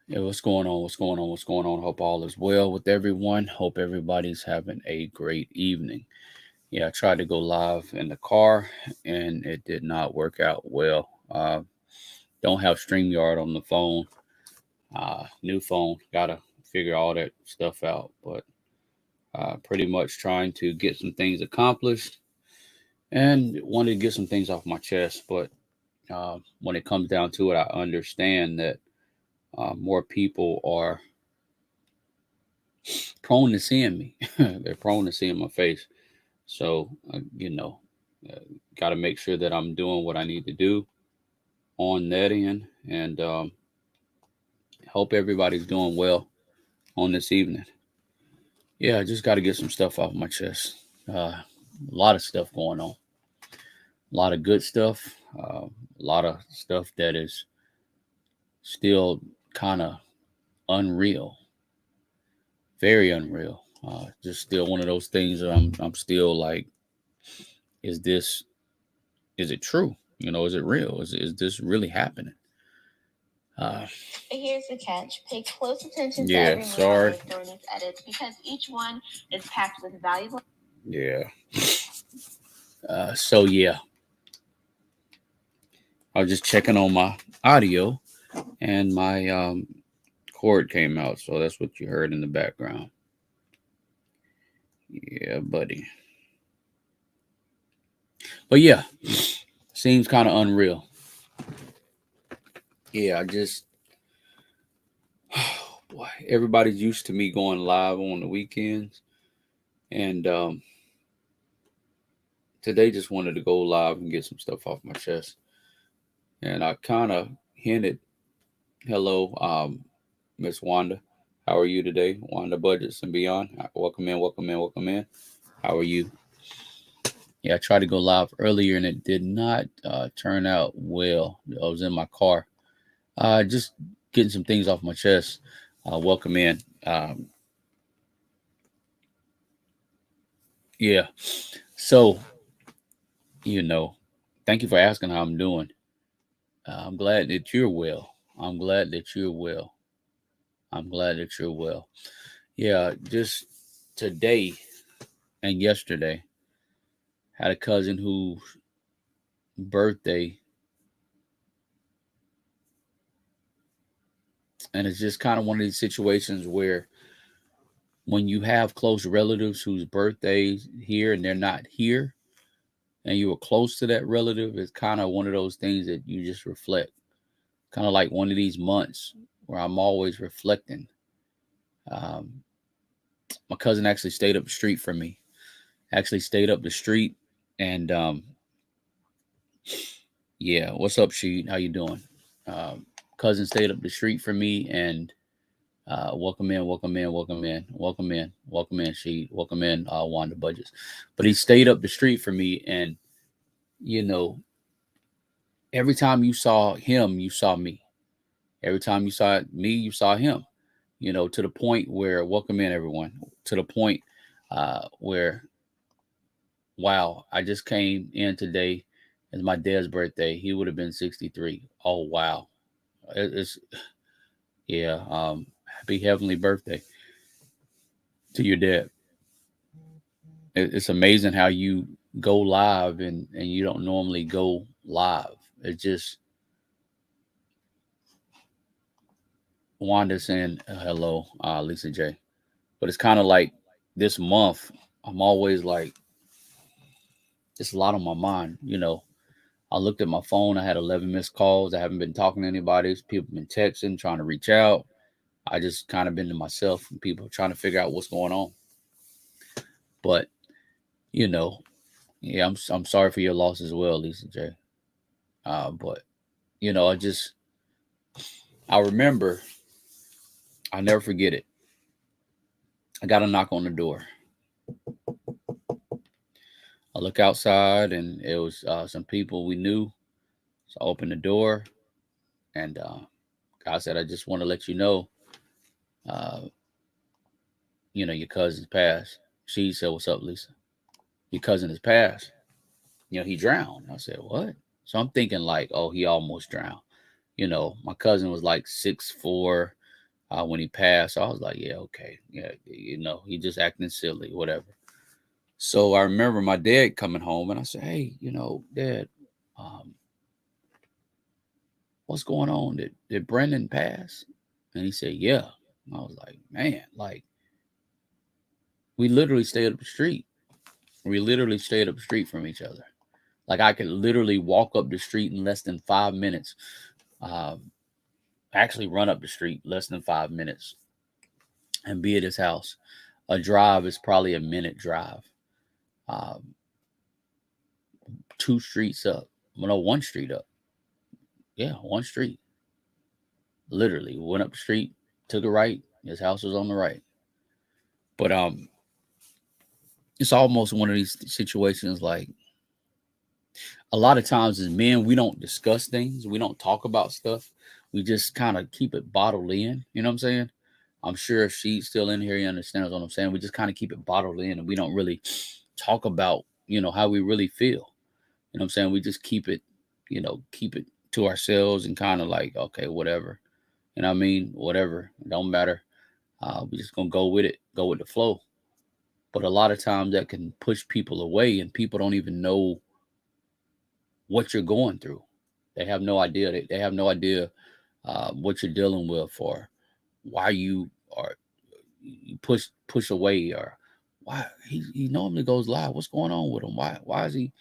Yeah, what's going on? What's going on? What's going on? Hope all is well with everyone. Hope everybody's having a great evening. Yeah, I tried to go live in the car and it did not work out well. Don't have StreamYard on the phone. New phone. Gotta figure all that stuff out. But pretty much trying to get some things accomplished and wanted to get some things off my chest. But when it comes down to it, I understand that more people are prone to seeing me. They're prone to seeing my face. So, uh, got to make sure that I'm doing what I need to do on that end. And hope everybody's doing well on this evening. Yeah, I just got to get some stuff off my chest. A lot of stuff going on, a lot of good stuff, a lot of stuff that is still kind of unreal, very unreal. Just still one of those things that I'm still like, is this is it true? Is it real? Is this really happening? Uh, But here's the catch. Pay close attention to yeah, every move I sorry. make during these edits because each one is packed with valuable. Yeah. So yeah, I was just checking on my audio, and my cord came out, so that's what you heard in the background. Yeah, buddy. But yeah, seems kind of unreal. Yeah, I just boy, everybody's used to me going live on the weekends, and today just wanted to go live and get some stuff off my chest. And I kind of hinted, hello, Miss Wanda. How are you today? Wanda Budgets and Beyond. Welcome in, welcome in, welcome in. How are you? Yeah, I tried to go live earlier and it did not turn out well. I was in my car. Just getting some things off my chest. Welcome in. Yeah. So, you know, thank you for asking how I'm doing. I'm glad that you're well. I'm glad that you're well. I'm glad that you're well. Yeah, just today and yesterday, had a cousin whose birthday, and it's just kind of one of these situations where when you have close relatives whose birthdays here and they're not here, and you were close to that relative, it's kind of one of those things that you just reflect. Kind of like one of these months where I'm always reflecting. Um, my cousin actually stayed up the street from me. Actually stayed up the street, and yeah, what's up, Sheet? How you doing? Um, Cousin stayed up the street from me, and welcome in, welcome in, welcome in, welcome in, welcome in, Sheet, welcome in, Wanda Budgets. But he stayed up the street from me, and you know, every time you saw him, you saw me. Every time you saw me, you saw him. To the point where, welcome in, everyone. To the point where, wow, I just came in today. It's my dad's birthday. He would have been 63. Oh wow, it's yeah. Happy heavenly birthday to your dad. It's amazing how you go live and you don't normally go live. It's just Wanda saying hello, Lisa J. But it's kind of like this month, I'm always like, it's a lot on my mind. I looked at my phone. I had 11 missed calls. I haven't been talking to anybody. People been texting, trying to reach out. I just kind of been to myself and people trying to figure out what's going on. But you know, yeah, I'm sorry for your loss as well, Lisa J. But I remember, I never forget it. I got a knock on the door. I look outside and it was some people we knew. So I opened the door and God said, I just want to let you know, uh, your cousin's passed. She said, what's up, Lisa? Your cousin has passed. He drowned. I said, what? So I'm thinking like, oh, he almost drowned. My cousin was like 6'4". when he passed. So I was like, yeah, okay, yeah, he just acting silly, whatever. So I remember my dad coming home, and I said, hey, Dad, um, what's going on? Did Brendan pass? And he said, yeah. And I was like, man, like we literally stayed up the street. We literally stayed up the street from each other. Like I could literally walk up the street in less than 5 minutes. Um, Actually run up the street less than 5 minutes and be at his house. A drive is probably a minute drive. Um, 2 streets up. Well, no, 1 street up. Yeah, 1 street. Literally went up the street, took a right. His house was on the right. But it's almost one of these situations like a lot of times as men, we don't discuss things. We don't talk about stuff. We just kind of keep it bottled in. You know what I'm saying? I'm sure if she's still in here, you understands what I'm saying. We just kind of keep it bottled in and we don't really talk about, how we really feel. You know what I'm saying? We just keep it to ourselves and kind of like, okay, whatever. You know what I mean? Whatever. It don't matter. We just gonna go with it, go with the flow. But a lot of times that can push people away and people don't even know what you're going through. They have no idea. They have no idea what you're dealing with or why you are you push away or why he normally goes live. What's going on with him? Why is he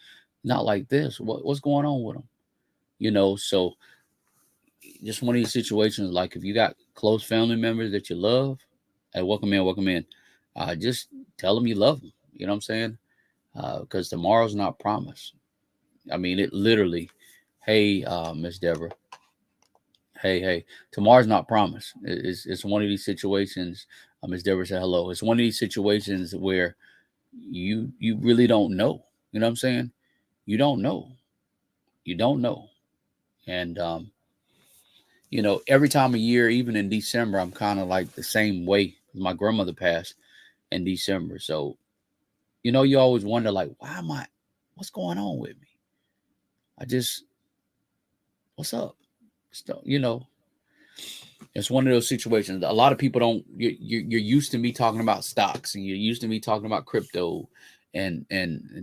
not like this? What's going on with him? So just one of these situations like if you got close family members that you love, hey, welcome in, welcome in. Just tell them you love them. You know what I'm saying? Because tomorrow's not promised. I mean, it literally. Hey, Miss Deborah. Hey, tomorrow's not promised. It's one of these situations. Miss Deborah said hello. It's one of these situations where you really don't know. You know what I'm saying? You don't know. You don't know. And every time of year, even in December, I'm kind of like the same way. My grandmother passed in December, so you always wonder like, why am I? What's going on with me? I just, what's up? So, it's one of those situations. A lot of people don't. You're used to me talking about stocks, and you're used to me talking about crypto, and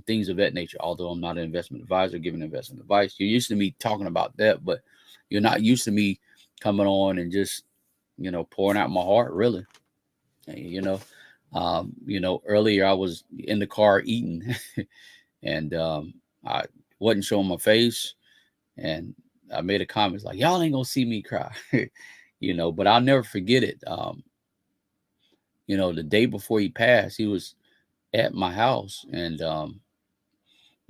things of that nature. Although I'm not an investment advisor giving investment advice, you're used to me talking about that, but you're not used to me coming on and just pouring out my heart. Really, earlier I was in the car eating, and I wasn't showing my face, and I made a comment like, "Y'all ain't gonna see me cry." But I'll never forget it. The day before he passed, he was at my house. And, I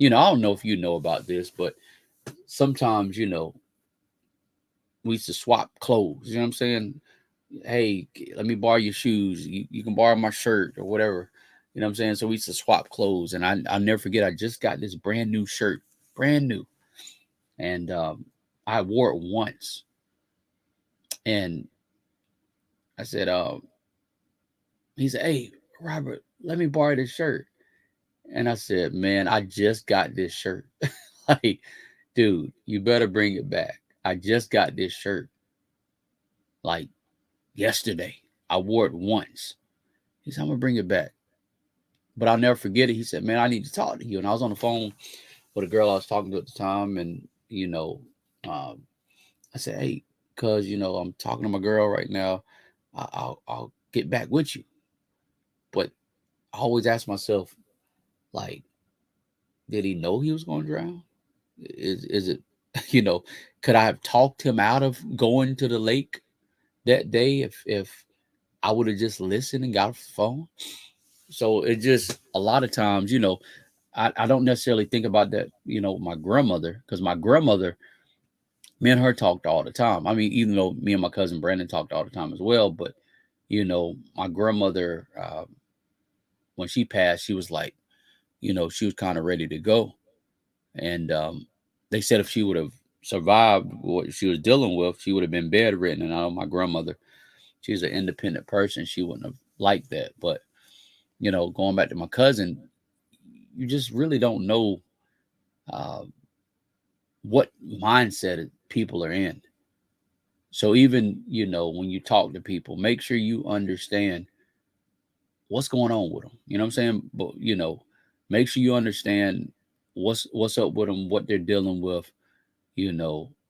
don't know if you know about this, but sometimes, we used to swap clothes. You know what I'm saying? Hey, let me borrow your shoes. You can borrow my shirt or whatever. You know what I'm saying? So we used to swap clothes. And I'll never forget, I just got this brand new shirt, brand new. And I wore it once. And I said, he said, hey, Robert, let me borrow this shirt. And I said, man, I just got this shirt. Like, dude, you better bring it back. I just got this shirt like yesterday. I wore it once. He said, I'm going to bring it back. But I'll never forget it. He said, man, I need to talk to you. And I was on the phone with a girl I was talking to at the time. And, I said, hey, cuz, I'm talking to my girl right now. I'll get back with you. But I always ask myself, like, did he know he was going to drown? Is it, could I have talked him out of going to the lake that day if I would have just listened and got off the phone? So it just a lot of times, I don't necessarily think about that, my grandmother, because my grandmother, me and her talked all the time. I mean, even though me and my cousin Brandon talked all the time as well, but my grandmother, when she passed, she was like, she was kind of ready to go. And they said if she would have survived what she was dealing with, she would have been bedridden. And I know my grandmother, she's an independent person. She wouldn't have liked that. But, going back to my cousin, you just really don't know uh, what mindset people are in. So even, when you talk to people, make sure you understand what's going on with them. You know what I'm saying? But, make sure you understand what's up with them, what they're dealing with,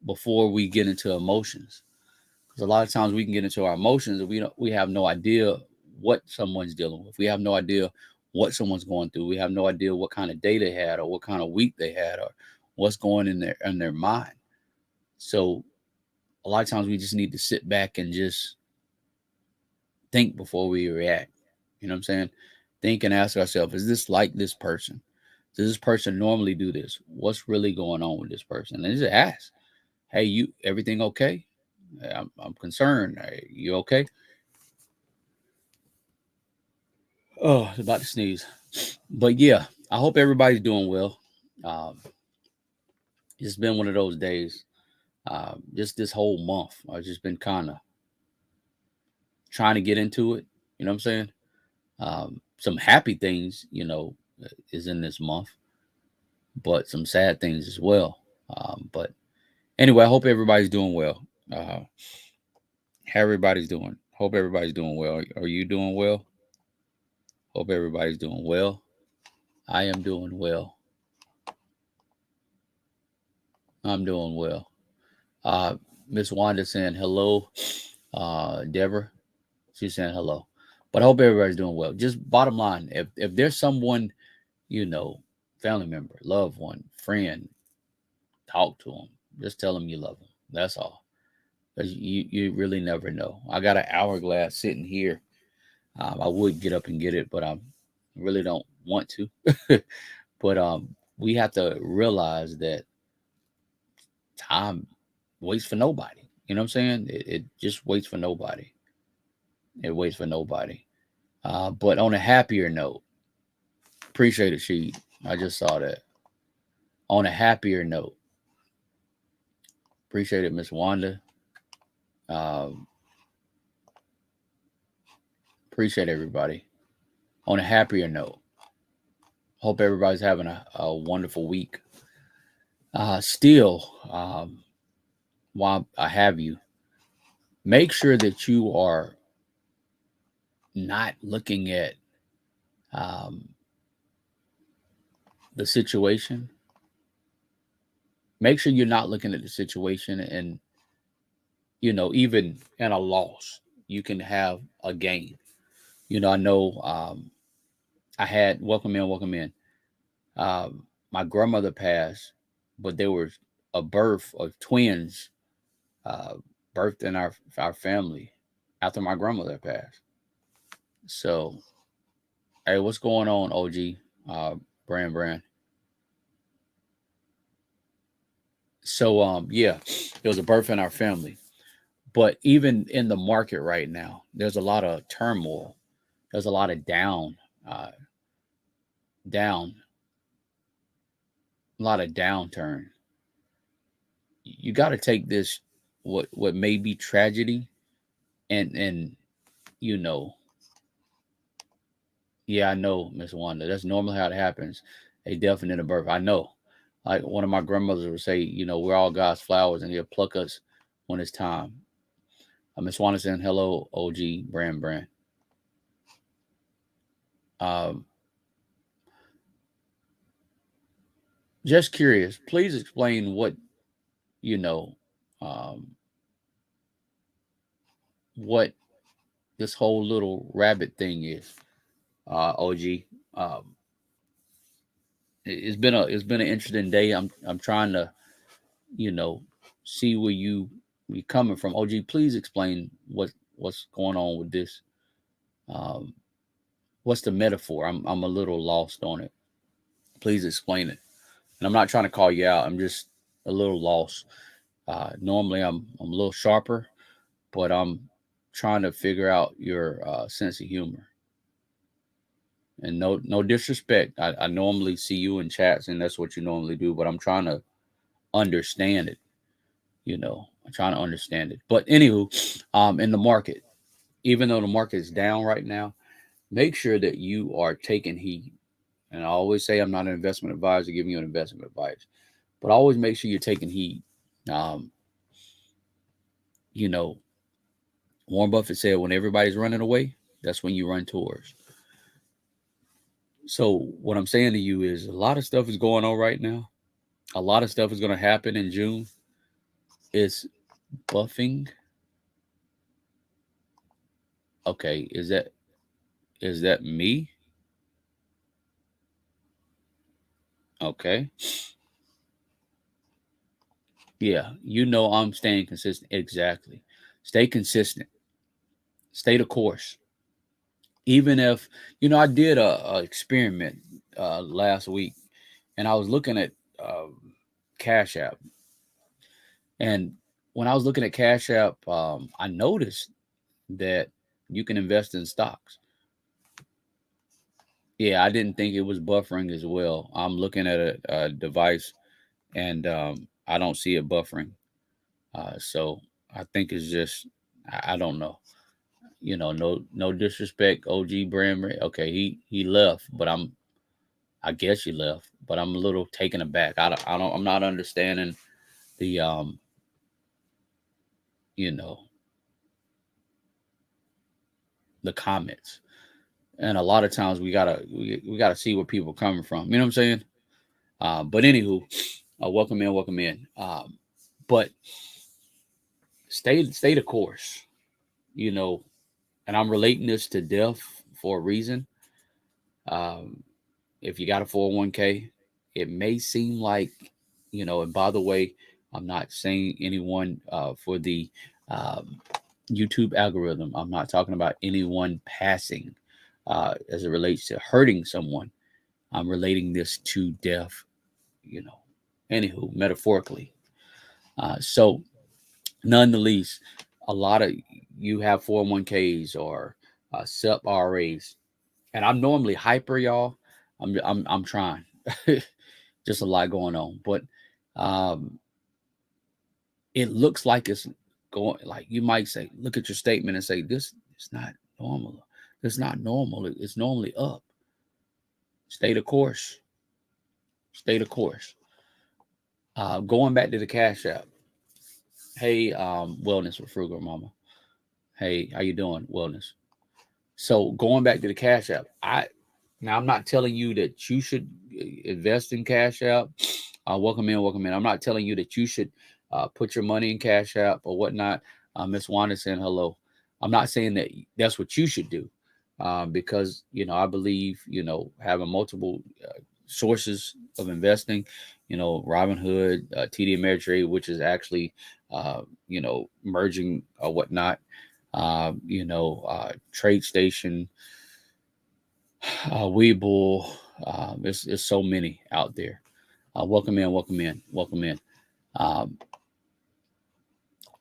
before we get into emotions. Because a lot of times we can get into our emotions and we have no idea what someone's dealing with. We have no idea what someone's going through. We have no idea what kind of day they had or what kind of week they had or what's going in their mind. So a lot of times we just need to sit back and just think before we react. You know what I'm saying? Think and ask ourselves, is this like this person? Does this person normally do this? What's really going on with this person? And just ask, hey, everything okay? I'm concerned. Hey, you okay? Oh, I was about to sneeze. But yeah, I hope everybody's doing well. Um, it's been one of those days. Just this whole month, I've just been kind of trying to get into it. You know what I'm saying? Some happy things, is in this month, but some sad things as well. But anyway, I hope everybody's doing well. How everybody's doing. Hope everybody's doing well. Are you doing well? Hope everybody's doing well. I am doing well. I'm doing well. Uh, Miss Wanda saying hello. Deborah, she's saying hello. But I hope everybody's doing well. Just bottom line, if there's someone, you know, family member, loved one, friend, talk to them. Just tell them you love them. That's all. 'Cause you really never know. I got an hourglass sitting here. I would get up and get it, but I really don't want to. But we have to realize that time waits for nobody. You know what I'm saying? It just waits for nobody. It waits for nobody. But on a happier note, appreciate it, she. I just saw that. On a happier note, appreciate it, Miss Wanda. Um, appreciate everybody. On a happier note, hope everybody's having a wonderful week. Still, while I have you, make sure that you are not looking at um, the situation. Make sure you're not looking at the situation and, even in a loss, you can have a gain. I know I had welcome in, welcome in. My grandmother passed, but there was a birth of twins uh, birthed in our family after my grandmother passed. So, hey, what's going on, OG? Brand. So, yeah, there was a birth in our family, but even in the market right now, there's a lot of turmoil. There's a lot of uh, down, a lot of downturn. You got to take this what may be tragedy and you know yeah, I know, Miss Wanda, that's normally how it happens. A death and then a birth, I know. Like one of my grandmothers would say, we're all God's flowers and he'll pluck us when it's time. Miss Wanda saying hello, OG brand. um just curious, please explain what you know um what this whole little rabbit thing is. OG, um it's been an interesting day. I'm trying to you know see where you coming from. OG, please explain what's going on with this. um what's the metaphor? I'm a little lost on it. Please explain it. And I'm not trying to call you out, I'm just a little lost. Normally I'm a little sharper, but I'm trying to figure out your sense of humor. And no disrespect. I normally see you in chats and that's what you normally do, but I'm trying to understand it. I'm trying to understand it. But anywho, in the market, even though the market is down right now, make sure that you are taking heed. And I always say I'm not an investment advisor giving you an investment advice, but always make sure you're taking heed. Um, you know, Warren Buffett said, when everybody's running away, that's when you run towards. So what I'm saying to you is a lot of stuff is going on right now. A lot of stuff is going to happen in June. It's buffing. Okay, is that me? Okay. Yeah, I'm staying consistent. Exactly. Stay consistent. Stay the course. Even if I did a experiment last week, and I was looking at Cash App, and when I was looking at Cash App, I noticed that you can invest in stocks. Yeah, I didn't think it was buffering as well. I'm looking at a device, and I don't see it buffering. So I think it's just I don't know. No disrespect, OG Bram. Okay, he left, but I guess he left, but I'm a little taken aback. I'm not understanding the you know the comments. And a lot of times we gotta see where people are coming from. You know what I'm saying? But anywho, welcome in, welcome in. But stay the course. You know, and I'm relating this to death for a reason. Um, if you got a 401k, it may seem like, and by the way, I'm not saying anyone for the um, YouTube algorithm. I'm not talking about anyone passing as it relates to hurting someone. I'm relating this to death, anywho, metaphorically. So, none the least, a lot of you have 401ks or SEP RAs, and I'm normally hyper, y'all. I'm trying. Just a lot going on, but um, it looks like it's going. Like you might say, look at your statement and say, "This is not normal. It's not normal. It's normally up." Stay the course. Stay the course. Going back to the Cash App. Hey, wellness with Frugal Mama. Hey, how you doing, wellness? So going back to the Cash App, I'm not telling you that you should invest in Cash App. Welcome in, welcome in. I'm not telling you that you should put your money in Cash App or whatnot. Miss Wanda saying hello. I'm not saying that that's what you should do, because I believe having multiple sources of investing. Robinhood, TD Ameritrade, which is actually merging or whatnot. Trade Station, Webull. There's so many out there. Welcome in, welcome in, welcome in.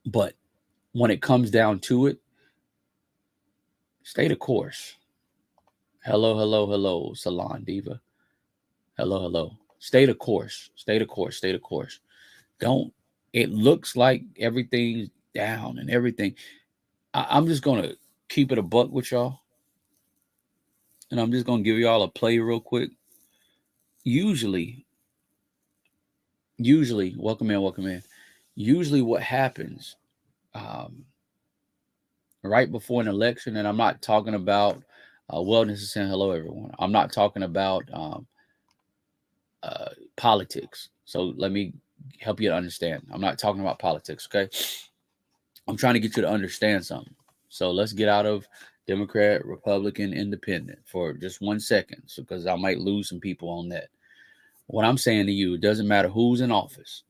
But when it comes down to it, stay the course. Hello, hello, hello, Salon Diva. Hello, hello. Stay the course. Stay the course. Stay the course. Don't. It looks like everything's down and everything. I'm just gonna keep it a buck with y'all, and I'm just gonna give y'all a play real quick. Usually, welcome in, welcome in. Usually, what happens um, right before an election, and I'm not talking about wellness is saying hello, everyone. I'm not talking about politics. So let me help you to understand. I'm not talking about politics, okay? I'm trying to get you to understand something. So let's get out of Democrat, Republican, Independent for just 1 second, because I might lose some people on that. What I'm saying to you, it doesn't matter who's in office.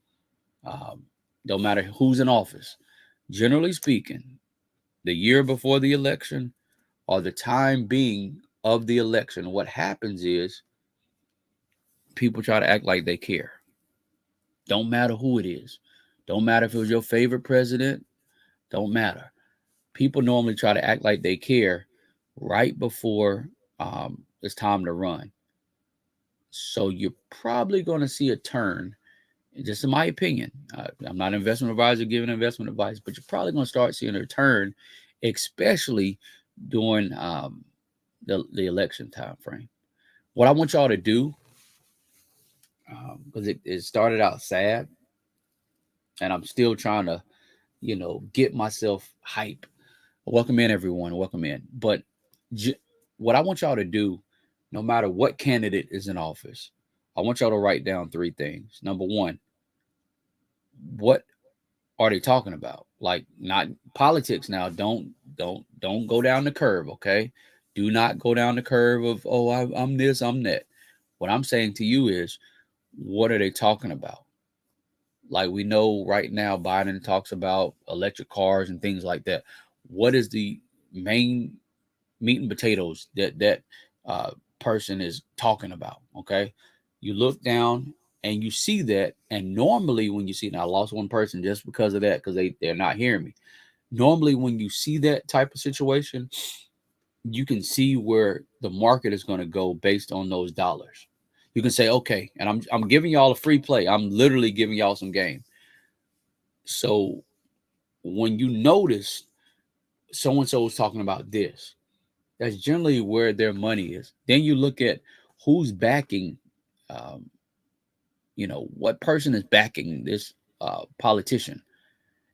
Don't matter who's in office. Generally speaking, the year before the election or the time being of the election, what happens is people try to act like they care. Don't matter who it is. Don't matter if it was your favorite president. Don't matter. People normally try to act like they care right before it's time to run. So you're probably going to see a turn, just in my opinion. I'm not an investment advisor giving investment advice, but you're probably going to start seeing a turn, especially during the election time frame. What I want y'all to do, because it started out sad, and I'm still trying to get myself hype. Welcome in, everyone. Welcome in. But what I want y'all to do, no matter what candidate is in office, I want y'all to write down three things. Number one, what are they talking about? Like, not politics now. Don't go down the curve, okay? Do not go down the curve of, oh, I'm this, I'm that. What I'm saying to you is, what are they talking about? Like, we know right now Biden talks about electric cars and things like that. What is the main meat and potatoes that person is talking about? Okay, you look down and you see that, and normally when you see, now I lost one person just because of that, because they're not hearing me. Normally when you see that type of situation, you can see where the market is going to go based on those dollars. You can say, okay, and I'm giving y'all a free play. I'm literally giving y'all some game. So when you notice so and so is talking about this, that's generally where their money is. Then you look at who's backing, um, what person is backing this politician,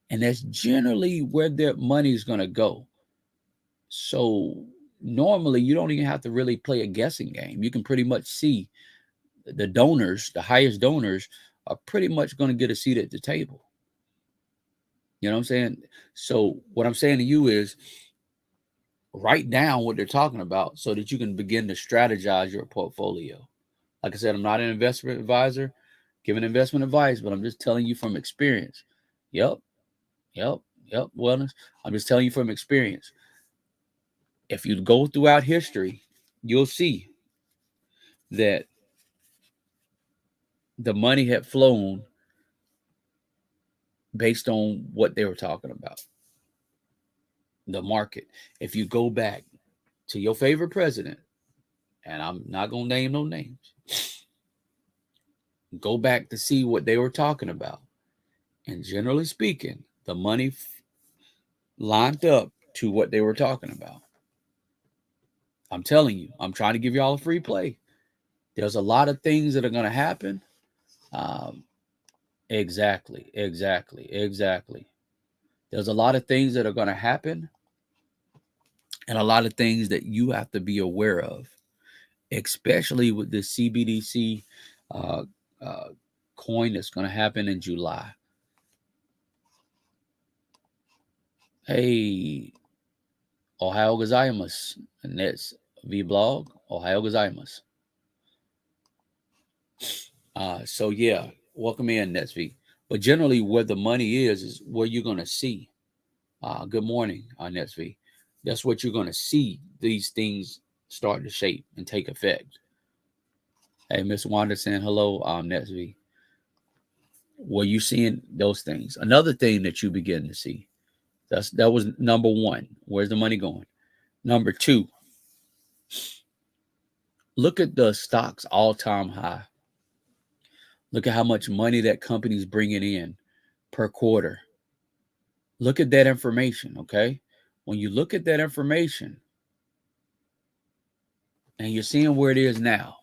and that's generally where their money is going to go. So normally you don't even have to really play a guessing game. You can pretty much see the donors, the highest donors, are pretty much going to get a seat at the table. You know what I'm saying? So what I'm saying to you is, write down what they're talking about so that you can begin to strategize your portfolio. Like I said, I'm not an investment advisor giving investment advice, but I'm just telling you from experience. Yep. Wellness. I'm just telling you from experience. If you go throughout history, you'll see that the money had flown based on what they were talking about. The market. If you go back to your favorite president, and I'm not going to name no names, go back to see what they were talking about. And generally speaking, the money lined up to what they were talking about. I'm telling you, I'm trying to give y'all a free play. There's a lot of things that are going to happen. Exactly. There's a lot of things that are going to happen, and a lot of things that you have to be aware of, especially with the CBDC uh, coin that's going to happen in July. Hey, Ohio gozaimasu. And that's vlog. Ohio gozaimasu. So yeah, welcome in, Netsv. But generally, where the money is where you're going to see. Good morning, Netsv. That's what you're going to see these things start to shape and take effect. Hey, Miss Wanda saying hello, Netsv. Were you seeing those things? Another thing that you begin to see. That was number one. Where's the money going? Number two, look at the stocks all-time high. Look at how much money that company's bringing in per quarter. Look at that information, okay? When you look at that information and you're seeing where it is now,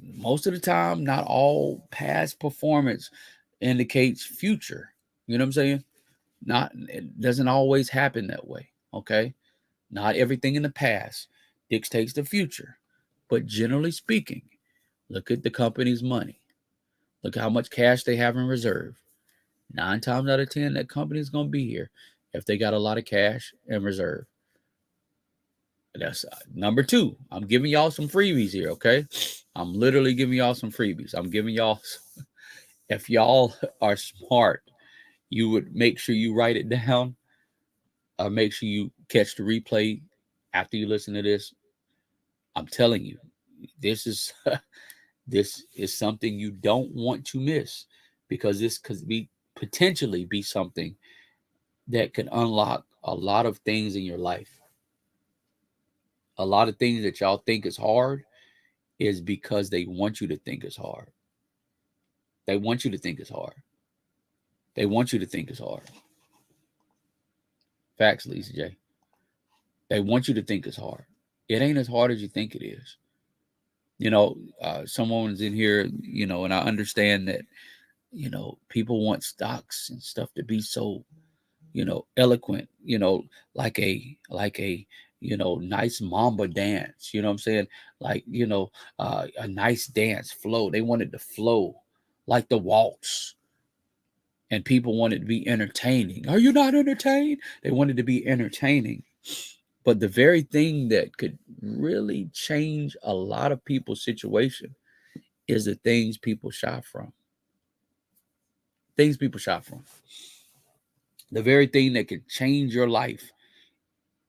most of the time, not all past performance indicates future. You know what I'm saying? It doesn't always happen that way, okay? Not everything in the past dictates the future. But generally speaking, look at the company's money. Look at how much cash they have in reserve. 9 times out of 10, that company is going to be here if they got a lot of cash in reserve. That's number two. I'm giving y'all some freebies here, okay? I'm literally giving y'all some freebies. I'm giving y'all, if y'all are smart, you would make sure you write it down. Make sure you catch the replay after you listen to this. I'm telling you, this is this is something you don't want to miss, because this could potentially be something that could unlock a lot of things in your life. A lot of things that y'all think is hard is because they want you to think it's hard. They want you to think it's hard. They want you to think it's hard. Facts, Lisa J. They want you to think it's hard. It ain't as hard as you think it is. Someone's in here, and I understand that People want stocks and stuff to be so, eloquent, like a nice mamba dance, you know what I'm saying? Like, a nice dance flow. They want it to flow like the waltz. And people want it to be entertaining. Are you not entertained? They wanted to be entertaining. But the very thing that could really change a lot of people's situation is the things people shop from. Things people shop from. The very thing that could change your life.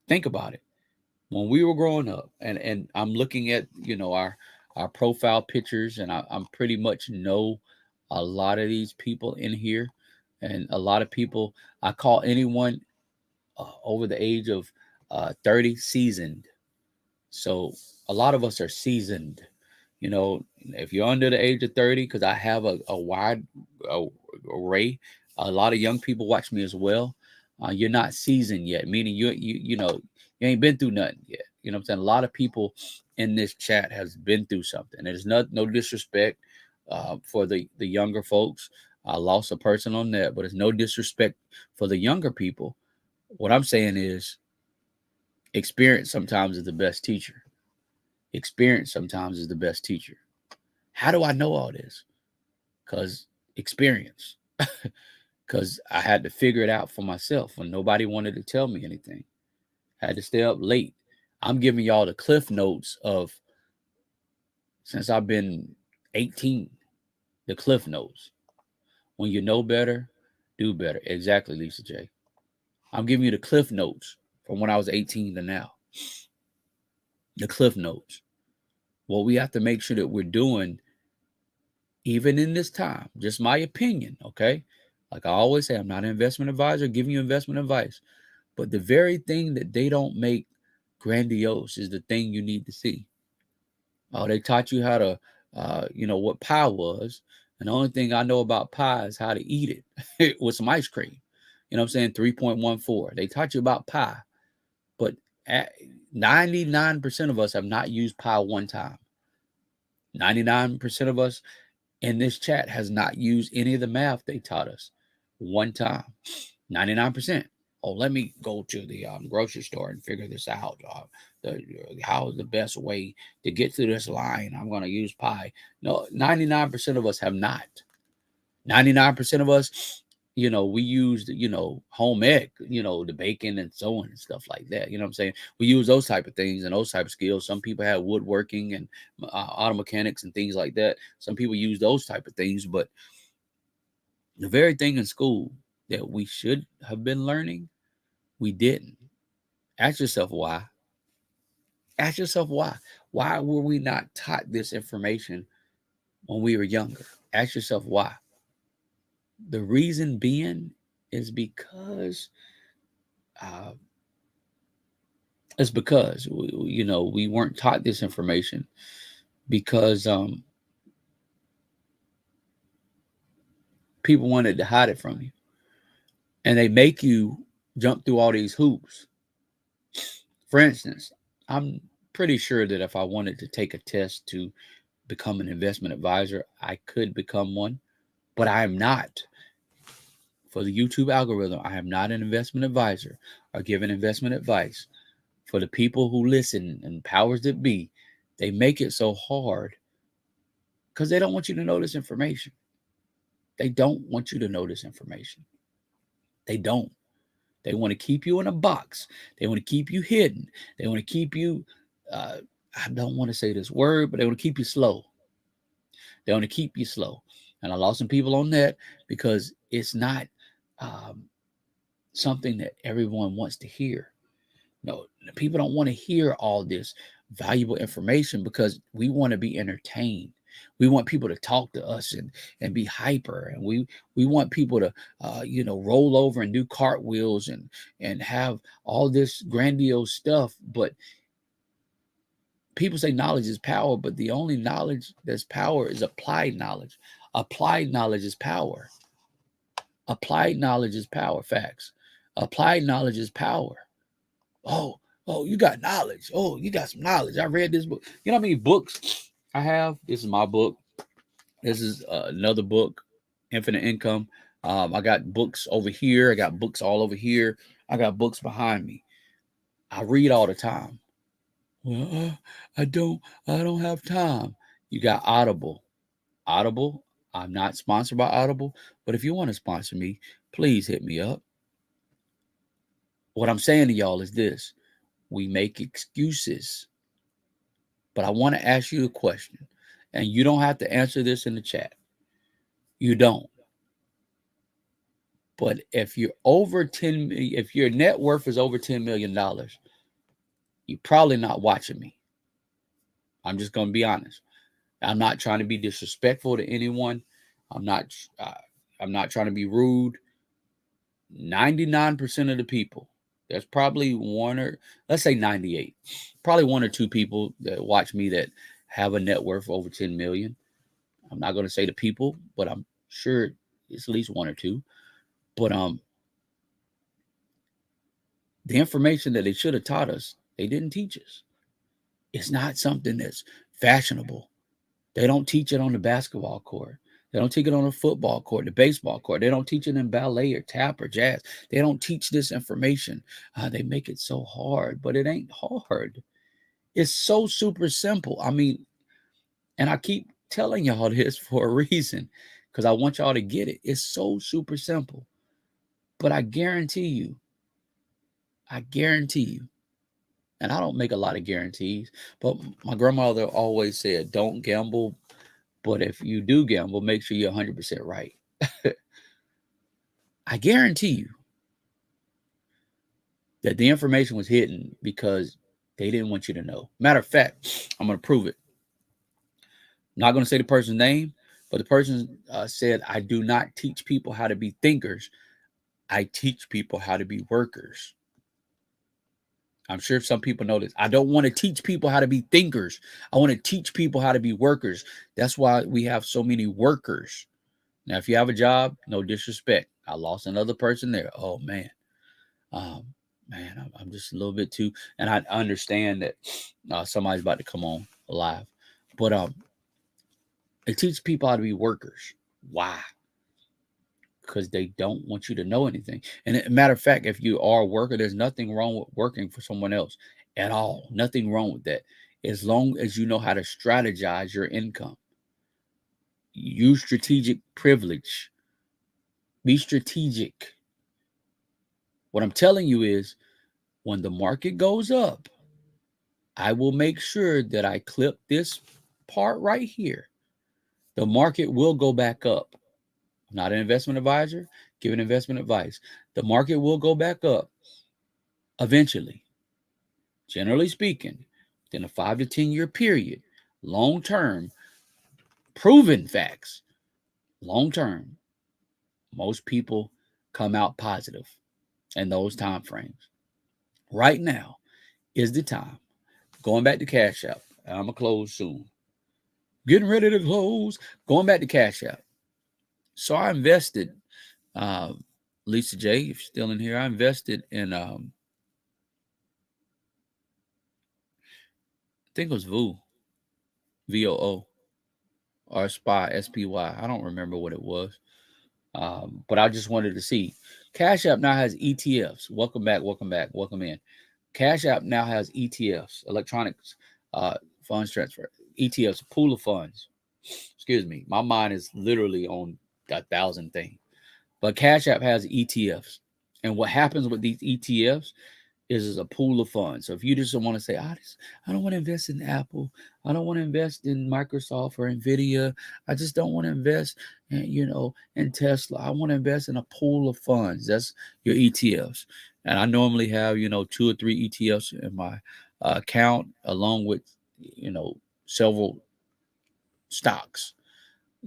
Think about it. When we were growing up, and I'm looking at our profile pictures, and I'm pretty much know a lot of these people in here, and a lot of people. I call anyone over the age of 30 seasoned. So a lot of us are seasoned. If you're under the age of 30, because I have a wide array, a lot of young people watch me as well. You're not seasoned yet, meaning you ain't been through nothing yet. You know what I'm saying? A lot of people in this chat has been through something. There's no disrespect for the younger folks. I lost a person on that, but it's no disrespect for the younger people. What I'm saying is experience sometimes is the best teacher. Experience sometimes is the best teacher. How do I know all this? Because experience. Because I had to figure it out for myself when nobody wanted to tell me anything. I had to stay up late. I'm giving y'all the cliff notes of since I've been 18, the cliff notes. When you know better, do better. Exactly, Lisa J. I'm giving you the cliff notes from when I was 18 to now. The cliff notes. What we have to make sure that we're doing, even in this time, just my opinion, okay? Like I always say, I'm not an investment advisor giving you investment advice. But the very thing that they don't make grandiose is the thing you need to see. Oh, they taught you how to, what pie was. And the only thing I know about pie is how to eat it with some ice cream. You know what I'm saying? 3.14. They taught you about pie. But 99% of us have not used pie one time. 99% of us in this chat has not used any of the math they taught us one time. 99%. Oh, let me go to the grocery store and figure this out. How is the best way to get through this line? I'm going to use pie. No, 99% of us have not. 99% of us, we used, home ec, the bacon and so on and stuff like that. You know what I'm saying? We use those type of things and those type of skills. Some people have woodworking and auto mechanics and things like that. Some people use those type of things, but the very thing in school that we should have been learning, we didn't. Ask yourself why. Ask yourself why. Why were we not taught this information when we were younger? Ask yourself why. The reason being is because we weren't taught this information because people wanted to hide it from you, and they make you jump through all these hoops. For instance, I'm pretty sure that if I wanted to take a test to become an investment advisor, I could become one, but I am not. For the YouTube algorithm, I am not an investment advisor or giving investment advice. For the people who listen and powers that be, they make it so hard because they don't want you to know this information. They don't want you to know this information. They don't. They want to keep you in a box. They want to keep you hidden. They want to keep you, I don't want to say this word, but they want to keep you slow. They want to keep you slow. And I lost some people on that because it's not something that everyone wants to hear. No, people don't want to hear all this valuable information because we want to be entertained. We want people to talk to us and be hyper, and we want people to roll over and do cartwheels and have all this grandiose stuff. But people say knowledge is power, but the only knowledge that's power is applied knowledge. Applied knowledge is power. Applied knowledge is power. Facts. Applied knowledge is power. Oh, you got knowledge. Oh, you got some knowledge. I read this book. You know how many books I have? This is my book. This is another book. Infinite Income. I got books over here. I got books all over here. I got books behind me. I read all the time. Well, I don't have time. You got Audible. Audible. I'm not sponsored by Audible, but if you want to sponsor me, please hit me up. What I'm saying to y'all is this: we make excuses. But I want to ask you a question, and you don't have to answer this in the chat. You don't. But if you're over 10, if your net worth is over $10 million, you're probably not watching me. I'm just going to be honest. I'm not trying to be disrespectful to anyone. I'm not trying to be rude. 99% of the people, there's probably let's say 98, probably one or two people that watch me that have a net worth over 10 million. I'm not going to say the people, but I'm sure it's at least one or two. But the information that they should have taught us, they didn't teach us. It's not something that's fashionable. They don't teach it on the basketball court. They don't teach it on the football court, the baseball court. They don't teach it in ballet or tap or jazz. They don't teach this information. They make it so hard, but it ain't hard. It's so super simple. I mean, and I keep telling y'all this for a reason, because I want y'all to get it. It's so super simple. But I guarantee you, and I don't make a lot of guarantees, but my grandmother always said, don't gamble. But if you do gamble, make sure you're 100% right. I guarantee you that the information was hidden because they didn't want you to know. Matter of fact, I'm going to prove it. I'm not going to say the person's name, but the person said, I do not teach people how to be thinkers. I teach people how to be workers. I'm sure some people know this. I don't want to teach people how to be thinkers. I want to teach people how to be workers. That's why we have so many workers. Now, if you have a job, no disrespect. I lost another person there. Oh, man. I'm just a little bit too, and I understand that somebody's about to come on live, but it teaches people how to be workers. Why? Because they don't want you to know anything. And a matter of fact, if you are a worker, there's nothing wrong with working for someone else at all. Nothing wrong with that. As long as you know how to strategize your income. Use strategic privilege. Be strategic. What I'm telling you is, when the market goes up, I will make sure that I clip this part right here. The market will go back up. I'm not an investment advisor, giving investment advice. The market will go back up eventually. Generally speaking, within a 5 to 10 year period, long term, proven facts, long term, most people come out positive in those time frames. Right now is the time. Going back to Cash App, and I'm going to close soon. Getting ready to close. Going back to Cash App. So I invested, Lisa J, if you're still in here, I invested in, I think it was VOO, VOO, or SPY, SPY. I don't remember what it was, but I just wanted to see. Cash App now has ETFs. Welcome back, welcome back, welcome in. Cash App now has ETFs, electronics funds transfer, ETFs, pool of funds. Excuse me, my mind is literally on 1,000 things. But Cash App has ETFs. And what happens with these ETFs is a pool of funds. So if you just want to say, I don't want to invest in Apple. I don't want to invest in Microsoft or NVIDIA. I just don't want to invest in Tesla. I want to invest in a pool of funds. That's your ETFs. And I normally have, 2 or 3 ETFs in my account, along with, several stocks.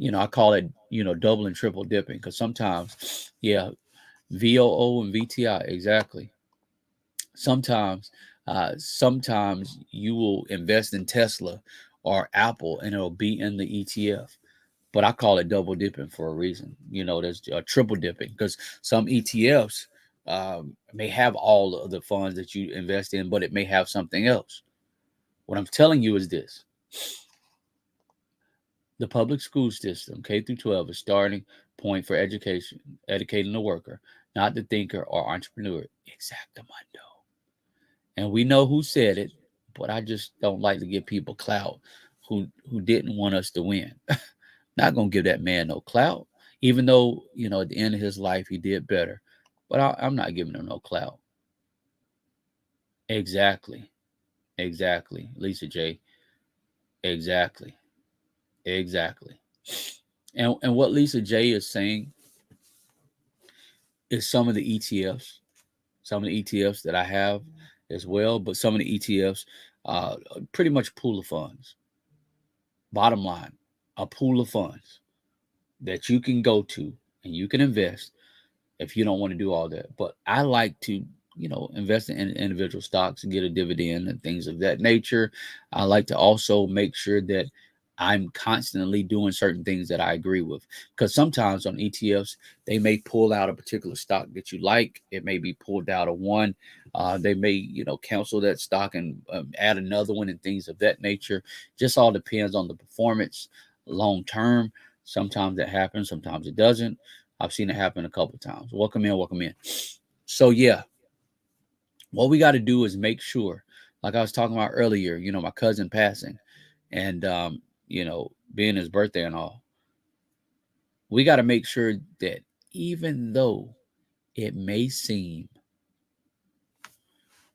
I call it, double and triple dipping, because sometimes, VOO and VTI, exactly. Sometimes you will invest in Tesla or Apple and it'll be in the ETF. But I call it double dipping for a reason. There's triple dipping, because some ETFs may have all of the funds that you invest in, but it may have something else. What I'm telling you is this. The public school system, K through 12, is starting point for education, educating the worker, not the thinker or entrepreneur. Exactamundo. And we know who said it, but I just don't like to give people clout who didn't want us to win. Not gonna give that man no clout, even though at the end of his life he did better. But I'm not giving him no clout. Exactly, Lisa J. Exactly. And what Lisa J is saying is some of the ETFs that I have as well, but some of the ETFs, pretty much pool of funds. Bottom line, a pool of funds that you can go to and you can invest if you don't want to do all that. But I like to, invest in individual stocks and get a dividend and things of that nature. I like to also make sure that I'm constantly doing certain things that I agree with. Because sometimes on ETFs, they may pull out a particular stock that you like. It may be pulled out of one. They may, cancel that stock and add another one and things of that nature. Just all depends on the performance long term. Sometimes that happens, sometimes it doesn't. I've seen it happen a couple of times. Welcome in. So yeah, what we got to do is make sure, like I was talking about earlier, my cousin passing and being his birthday and all. We got to make sure that even though it may seem,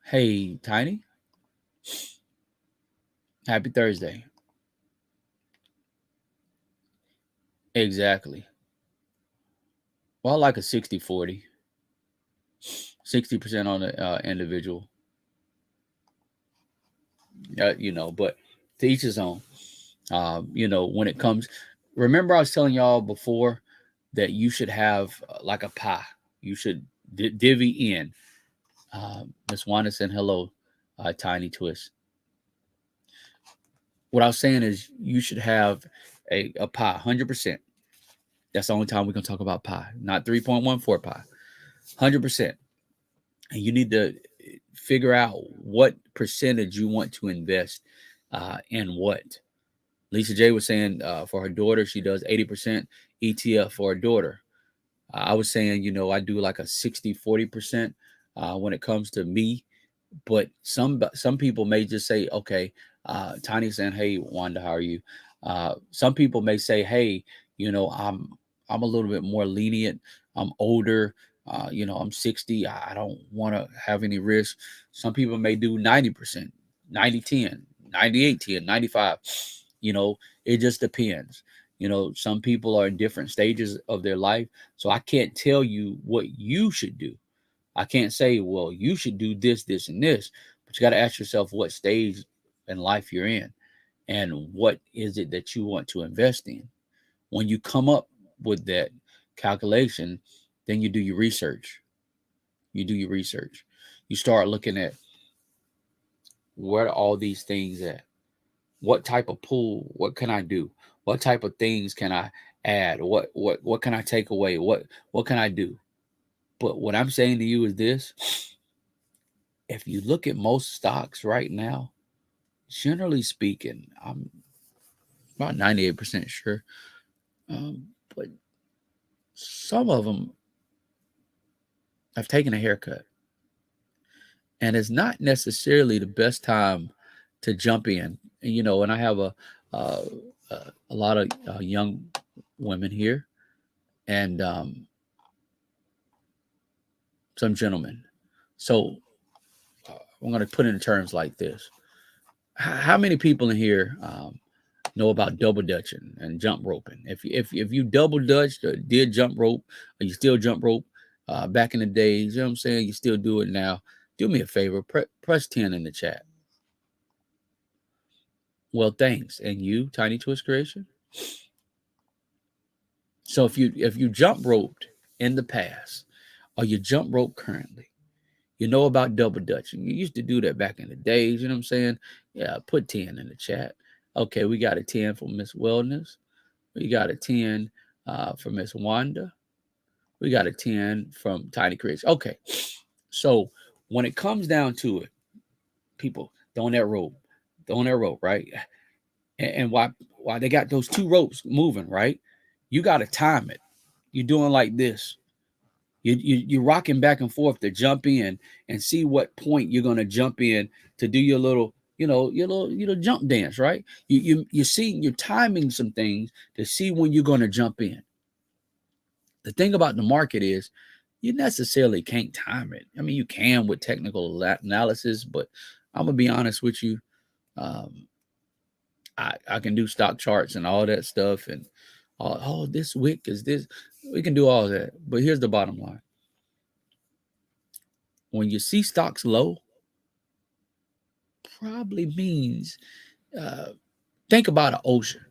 hey, Tiny, happy Thursday. Exactly. Well, like a 60-40. 60% on the individual. But to each his own. When it comes, remember I was telling y'all before that you should have like a pie. You should divvy in. Miss Wanda said hello, Tiny Twist. What I was saying is you should have a pie, 100%. That's the only time we're going to talk about pie, not 3.14 pie, 100%. And you need to figure out what percentage you want to invest in what. Lisa J was saying for her daughter, she does 80% ETF for her daughter. I was saying, I do like a 60-40% when it comes to me. But some people may just say, okay, Tiny saying, hey, Wanda, how are you? Some people may say, hey, I'm a little bit more lenient. I'm older. I'm 60. I don't want to have any risk. Some people may do 90%, 90-10, 98-10, 95. It just depends. Some people are in different stages of their life. So I can't tell you what you should do. I can't say, well, you should do this, this, and this. But you got to ask yourself what stage in life you're in and what is it that you want to invest in. When you come up with that calculation, then you do your research. You start looking at where are all these things at? What type of pool? What can I do? What type of things can I add? What can I take away? What can I do? But what I'm saying to you is this. If you look at most stocks right now, generally speaking, I'm about 98% sure. But some of them have taken a haircut. And it's not necessarily the best time to jump in. And I have a lot of young women here and some gentlemen. So I'm going to put it in terms like this. How many people in here know about double dutching and jump roping? If you double dutched or did jump rope, or you still jump rope back in the days, you know what I'm saying? You still do it now. Do me a favor, press 10 in the chat. Well, thanks. And you, Tiny Twist Creation? So if you jump roped in the past or you jump rope currently, you know about double dutching. You used to do that back in the days, you know what I'm saying? Yeah, put 10 in the chat. Okay, we got a 10 for Miss Wellness. We got a 10 for Miss Wanda. We got a 10 from Tiny Creation. Okay, so when it comes down to it, people throwing that rope, right? And why they got those two ropes moving, right? You got to time it. You're doing like this. You're rocking back and forth to jump in and see what point you're gonna jump in to do your little, your little jump dance, right? You're seeing, you're timing some things to see when you're gonna jump in. The thing about the market is you necessarily can't time it. I mean, you can with technical analysis, but I'm gonna be honest with you. Um, I can do stock charts and all that stuff, and oh, this wick is this. We can do all that, but here's the bottom line: when you see stocks low, probably means uh, think about an ocean.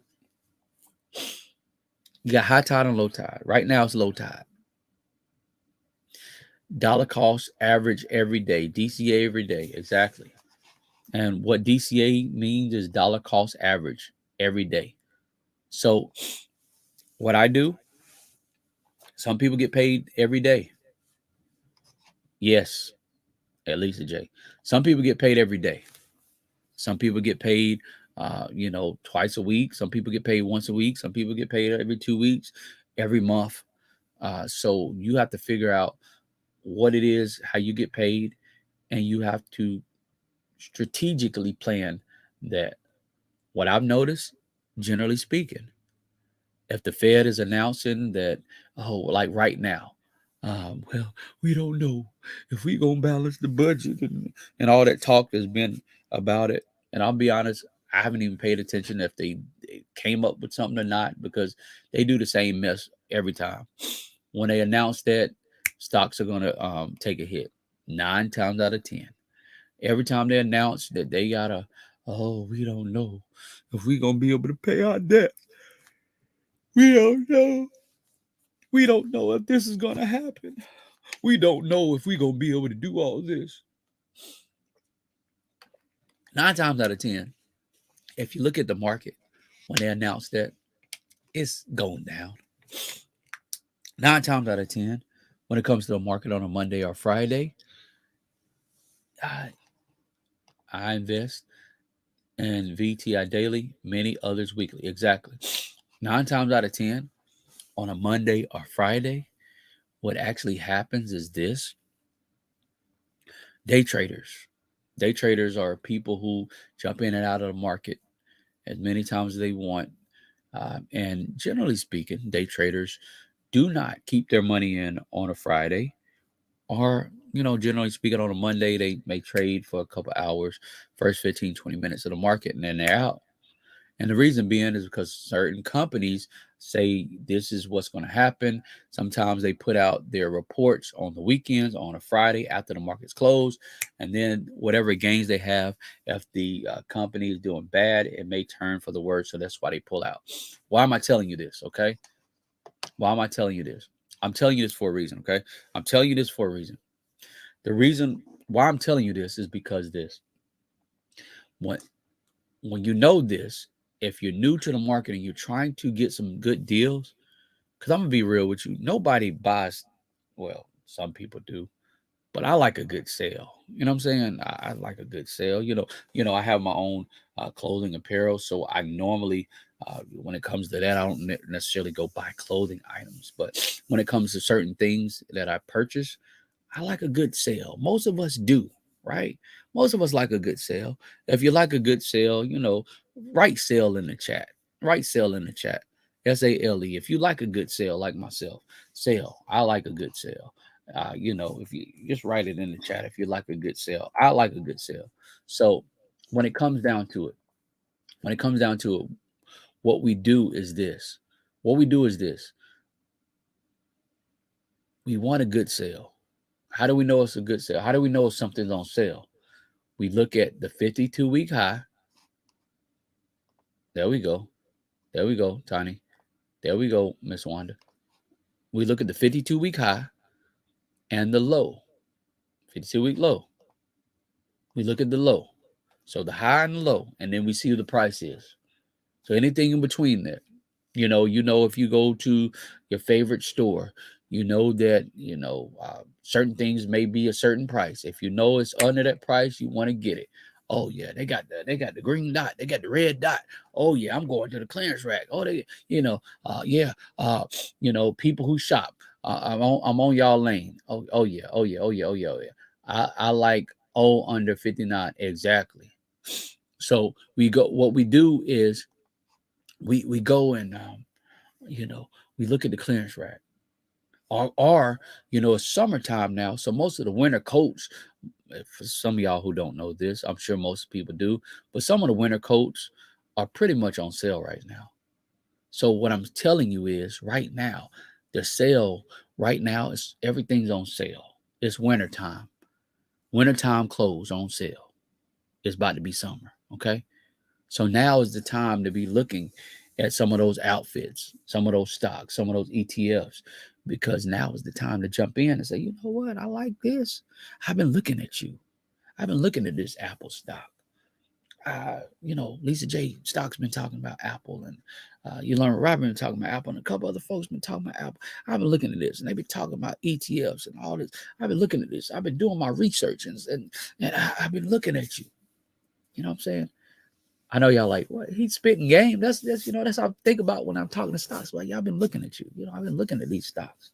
You got high tide and low tide. Right now, it's low tide. Dollar cost average every day, DCA every day, exactly. And what DCA means is dollar cost average every day. So, what I do, some people get paid every day. Yes, at least a J. Some people get paid every day. Some people get paid, twice a week. Some people get paid once a week. Some people get paid every 2 weeks, every month. So you have to figure out what it is, how you get paid, and you have to strategically plan that. What I've noticed, generally speaking, if the Fed is announcing that, oh, like right now, well, we don't know if we gonna balance the budget and all that talk has been about it. And I'll be honest, I haven't even paid attention if they came up with something or not, because they do the same mess every time. When they announce that, stocks are gonna take a hit 9 times out of 10. Every time they announce that they gotta, oh, we don't know if we gonna be able to pay our debt. We don't know. We don't know if this is gonna happen. We don't know if we're gonna be able to do all this. 9 times out of 10, if you look at the market when they announce that, it's going down. 9 times out of 10, when it comes to the market on a Monday or Friday, I invest in VTI daily, many others weekly. Exactly. 9 times out of 10, on a Monday or Friday, what actually happens is this: day traders. Day traders are people who jump in and out of the market as many times as they want. And generally speaking, day traders do not keep their money in on a Friday, or, generally speaking, on a Monday, they may trade for a couple hours, first 15, 20 minutes of the market, and then they're out. And the reason being is because certain companies say this is what's going to happen. Sometimes they put out their reports on the weekends, on a Friday after the market's closed. And then whatever gains they have, if the company is doing bad, it may turn for the worse. So that's why they pull out. Why am I telling you this? Okay. Why am I telling you this? I'm telling you this for a reason. Okay. I'm telling you this for a reason. The reason why I'm telling you this is because this. When you know this, if you're new to the market and you're trying to get some good deals, because I'm gonna be real with you, nobody buys. Well, some people do, but I like a good sale. You know what I'm saying? I like a good sale. I have my own clothing apparel, so I normally, when it comes to that, I don't necessarily go buy clothing items. But when it comes to certain things that I purchase, I like a good sale. Most of us do, right? Most of us like a good sale. If you like a good sale, write sale in the chat. Write sale in the chat. SALE. If you like a good sale, like myself, sale. I like a good sale. If you just write it in the chat, if you like a good sale, I like a good sale. So when it comes down to it, what we do is this. What we do is this. We want a good sale. How do we know it's a good sale? How do we know if something's on sale? We look at the 52-week high. There we go. There we go, Tiny. There we go, Miss Wanda. We look at the 52-week high and the low, 52-week low. We look at the low. So the high and the low, and then we see who the price is. So anything in between there. If you go to your favorite store, that certain things may be a certain price. If you know it's under that price, you want to get it. Oh yeah, they got the green dot, they got the red dot. Oh yeah, I'm going to the clearance rack. Oh, yeah, people who shop. I'm on y'all lane. Oh yeah, oh yeah, oh yeah, oh yeah, oh yeah. I like under 59 exactly. So we go. What we do is we go and we look at the clearance rack. Or it's summertime now, so most of the winter coats. For some of y'all who don't know this, I'm sure most people do, but some of the winter coats are pretty much on sale right now. So what I'm telling you is right now, the sale right now is everything's on sale. It's wintertime. Wintertime clothes on sale. It's about to be summer. Okay. So now is the time to be looking at some of those outfits, some of those stocks, some of those ETFs, because now is the time to jump in and say, you know what, I like this. I've been looking at you. I've been looking at this Apple stock. Lisa J. Stock's been talking about Apple, and you learn Robin been talking about Apple, and a couple other folks been talking about Apple. I've been looking at this, and they've been talking about ETFs and all this. I've been looking at this. I've been doing my research, and I've been looking at you. You know what I'm saying? I know y'all like, what? He's spitting game. That's how I think about when I'm talking to stocks. Like, y'all been looking at you. I've been looking at these stocks,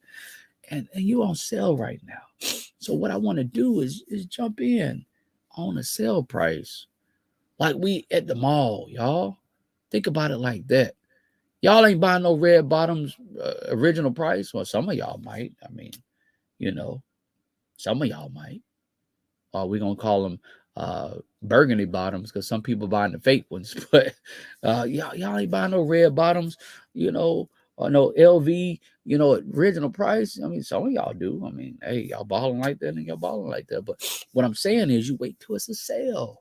and you on sale right now. So what I want to do is jump in on a sale price. Like we at the mall, y'all. Think about it like that. Y'all ain't buying no red bottoms original price. Well, some of y'all might. I mean, some of y'all might. Or we gonna call them burgundy bottoms because some people buying the fake ones. But y'all ain't buying no red bottoms, or no LV, original price. I mean, some of y'all do. I mean, hey, y'all balling like that and y'all balling like that. But what I'm saying is you wait till it's a sale.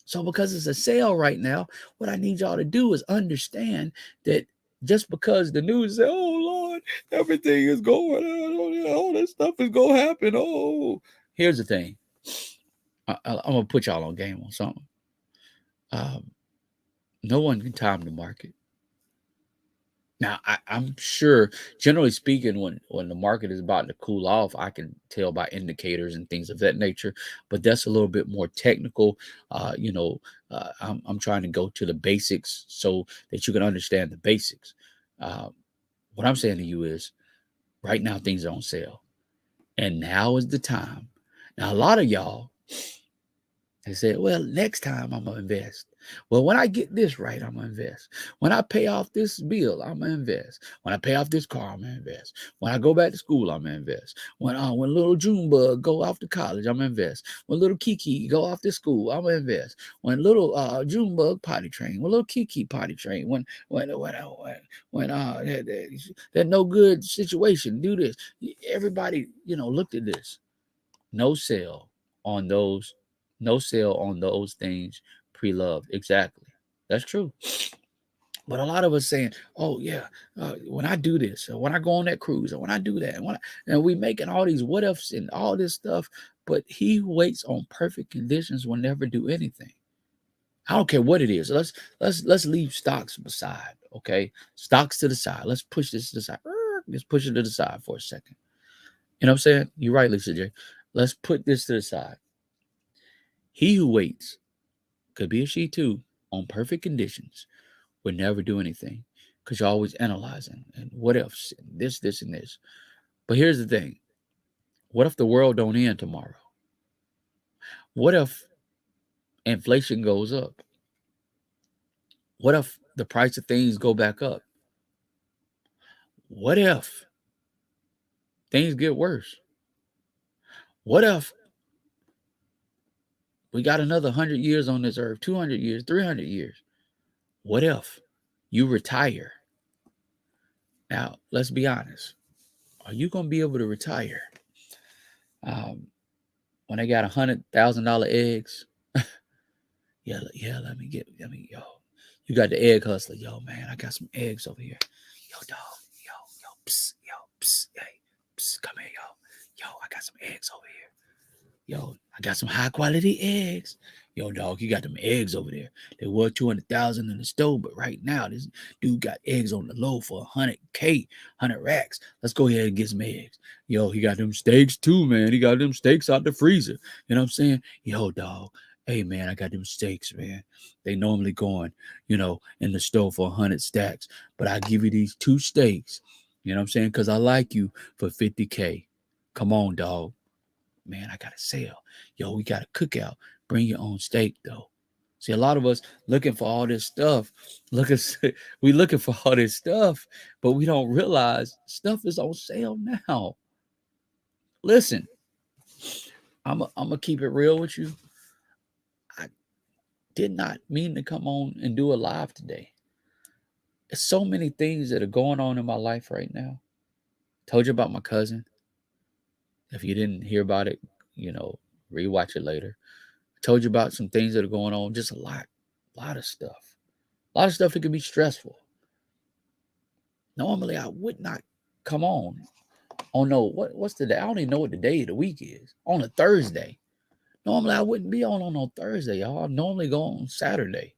So because it's a sale right now, what I need y'all to do is understand that just because the news says, oh, Lord, everything is going on, all this stuff is going to happen. Oh, here's the thing. I'm going to put y'all on game on something. No one can time the market. Now, I'm sure, generally speaking, when the market is about to cool off, I can tell by indicators and things of that nature. But that's a little bit more technical. I'm trying to go to the basics so that you can understand the basics. What I'm saying to you is, right now things are on sale, and now is the time. Now, a lot of y'all, they said, well, next time I'm going to invest. Well, when I get this right, I'm going to invest. When I pay off this bill, I'm going to invest. When I pay off this car, I'm going to invest. When I go back to school, I'm going to invest. When little Junebug go off to college, I'm going to invest. When little Kiki go off to school, I'm going to invest. When little Junebug potty train, when little Kiki potty train, when that no good situation, do this. Everybody, looked at this. No sale on those. No sale on those things pre-loved. Exactly. That's true. But a lot of us saying, oh, yeah, when I do this, or when I go on that cruise, or when I do that, and we making all these what ifs and all this stuff, but he who waits on perfect conditions will never do anything. I don't care what it is. Let's leave stocks beside, okay? Stocks to the side. Let's push this to the side. Let's push it to the side for a second. You know what I'm saying? You're right, Lisa J. Let's put this to the side. He who waits, could be a she too, on perfect conditions, would never do anything because you're always analyzing and what ifs, and this, and this. But here's the thing. What if the world don't end tomorrow? What if inflation goes up? What if the price of things go back up? What if things get worse? What if we got another 100 years on this earth, 200 years, 300 years? What if you retire? Now, let's be honest. Are you going to be able to retire when they got $100,000 eggs? Yo, you got the egg hustler. Yo, man, I got some eggs over here. Yo, dog. Yo, psst, hey, psst, come here, yo. Yo, I got some eggs over here. Yo, I got some high quality eggs. Yo, dog, you got them eggs over there. They were 200,000 in the store, but right now this dude got eggs on the low for 100K, 100 racks. Let's go ahead and get some eggs. Yo, he got them steaks too, man. He got them steaks out the freezer. You know what I'm saying? Yo, dog. Hey man, I got them steaks, man. They normally going, in the store for 100 stacks, but I give you these 2 steaks. You know what I'm saying? Because I like you for 50K. Come on, dog. Man, I got to sell. Yo, we got a cookout. Bring your own steak, though. See, a lot of us looking for all this stuff. We looking for all this stuff, but we don't realize stuff is on sale now. Listen, I'm gonna keep it real with you. I did not mean to come on and do a live today. There's so many things that are going on in my life right now. Told you about my cousin. If you didn't hear about it, rewatch it later. I told you about some things that are going on, just a lot of stuff. A lot of stuff that can be stressful. Normally I would not come on. Oh no, what's the day? I don't even know what the day of the week is. On a Thursday. Normally I wouldn't be on a Thursday, y'all. I normally go on Saturday.